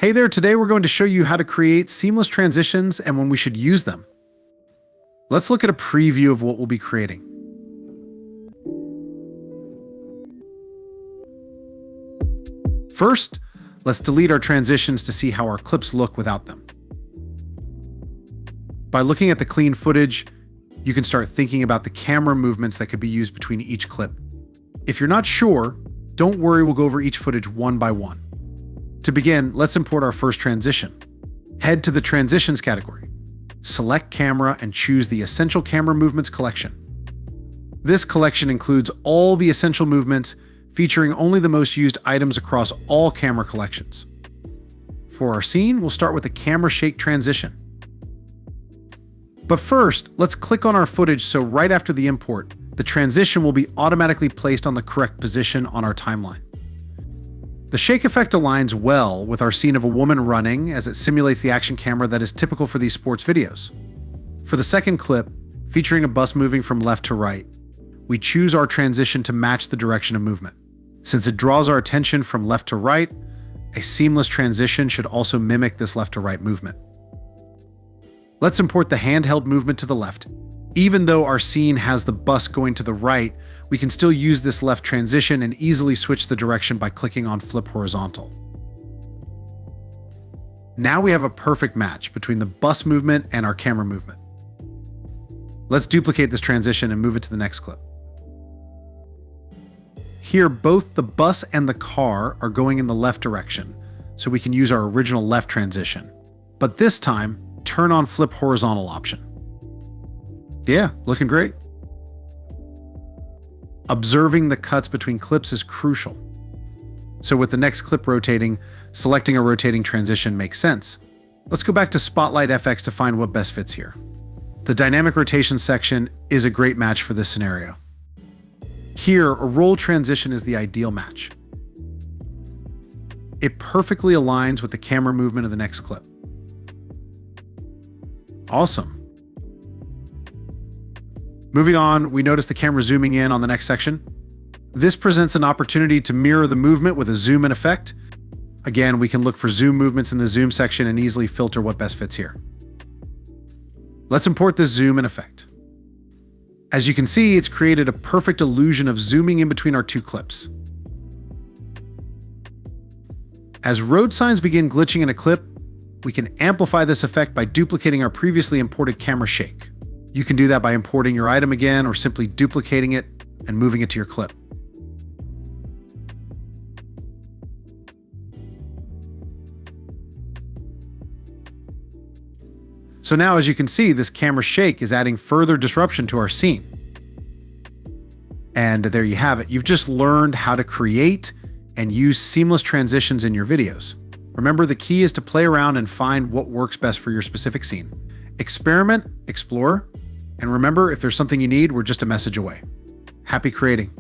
Hey there, today we're going to show you how to create seamless transitions and when we should use them. Let's look at a preview of what we'll be creating. First, let's delete our transitions to see how our clips look without them. By looking at the clean footage, you can start thinking about the camera movements that could be used between each clip. If you're not sure, don't worry, we'll go over each footage one by one. To begin, let's import our first transition. Head to the Transitions category. Select Camera and choose the Essential Camera Movements collection. This collection includes all the essential movements, featuring only the most used items across all camera collections. For our scene, we'll start with the camera shake transition. But first, let's click on our footage so right after the import, the transition will be automatically placed on the correct position on our timeline. The shake effect aligns well with our scene of a woman running as it simulates the action camera that is typical for these sports videos. For the second clip, featuring a bus moving from left to right, we choose our transition to match the direction of movement. Since it draws our attention from left to right, a seamless transition should also mimic this left to right movement. Let's import the handheld movement to the left. Even though our scene has the bus going to the right, we can still use this left transition and easily switch the direction by clicking on Flip Horizontal. Now we have a perfect match between the bus movement and our camera movement. Let's duplicate this transition and move it to the next clip. Here, both the bus and the car are going in the left direction, so we can use our original left transition. But this time, turn on Flip Horizontal option. Yeah, looking great. Observing the cuts between clips is crucial. So with the next clip rotating, selecting a rotating transition makes sense. Let's go back to Spotlight FX to find what best fits here. The dynamic rotation section is a great match for this scenario. Here, a roll transition is the ideal match. It perfectly aligns with the camera movement of the next clip. Awesome. Moving on, we notice the camera zooming in on the next section. This presents an opportunity to mirror the movement with a zoom in effect. Again, we can look for zoom movements in the zoom section and easily filter what best fits here. Let's import this zoom in effect. As you can see, it's created a perfect illusion of zooming in between our two clips. As road signs begin glitching in a clip, we can amplify this effect by duplicating our previously imported camera shake. You can do that by importing your item again or simply duplicating it and moving it to your clip. So now, as you can see, this camera shake is adding further disruption to our scene. And there you have it. You've just learned how to create and use seamless transitions in your videos. Remember, the key is to play around and find what works best for your specific scene. Experiment, explore, and remember, if there's something you need, we're just a message away. Happy creating.